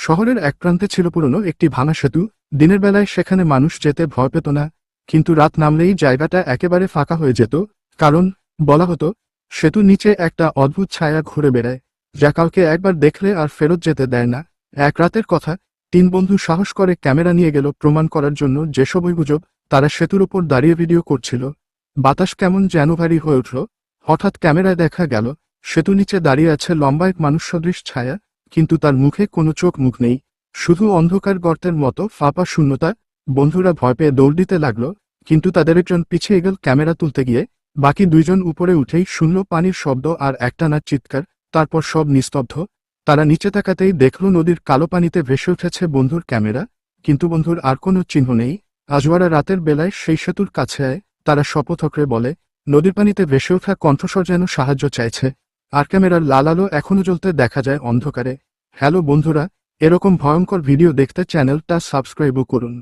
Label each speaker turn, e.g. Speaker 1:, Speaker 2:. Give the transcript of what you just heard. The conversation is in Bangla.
Speaker 1: শহরের এক প্রান্তে ছিল পুরনো একটি ভাঙা সেতু। দিনের বেলায় সেখানে মানুষ যেতে ভয় পেত না, কিন্তু রাত নামলেই জায়গাটা একেবারে ফাঁকা হয়ে যেত। কারণ বলা হতো সেতুর নিচে একটা অদ্ভুত ছায়া ঘুরে বেড়ায়, যা কাউকে একবার দেখলে আর ফেরত যেতে দেয় না। এক রাতের কথা, তিন বন্ধু সাহস করে ক্যামেরা নিয়ে গেল প্রমাণ করার জন্য যে সবই গুজব। তারা সেতুর উপর দাঁড়িয়ে ভিডিও করছিল। বাতাস কেমন যেন ভারী হয়ে উঠল। হঠাৎ ক্যামেরায় দেখা গেল সেতুর নিচে দাঁড়িয়ে আছে লম্বা এক মানুষ সদৃশ ছায়া, কিন্তু তার মুখে কোনো চোখ মুখ নেই, শুধু অন্ধকার গর্তের মতো ফাঁপা শূন্যতা। বন্ধুরা ভয় পেয়ে দৌড় দিতে লাগলো, কিন্তু তাদের একজন পিছিয়ে গেল ক্যামেরা তুলতে গিয়ে। বাকি দুইজন উপরে উঠেই শুনল পানির শব্দ আর একটানা চিৎকার। তারপর সব নিস্তব্ধ। তারা নিচে তাকাতেই দেখল নদীর কালো পানিতে ভেসে উঠেছে বন্ধুর ক্যামেরা, কিন্তু বন্ধুর আর কোনো চিহ্ন নেই। আজওয়ারা রাতের বেলায় সেই সেতুর কাছে আয়। তারা শপথকরে বলে, নদীর পানিতে ভেসে ওঠা কণ্ঠস্বর যেন সাহায্য চাইছে, আর ক্যামেরার লাল আলো এখনো জ্বলতে দেখা যায় অন্ধকারে। হ্যালো বন্ধুরা, এরকম ভয়ঙ্কর ভিডিও দেখতে চ্যানেলটা সাবস্ক্রাইবও করুন।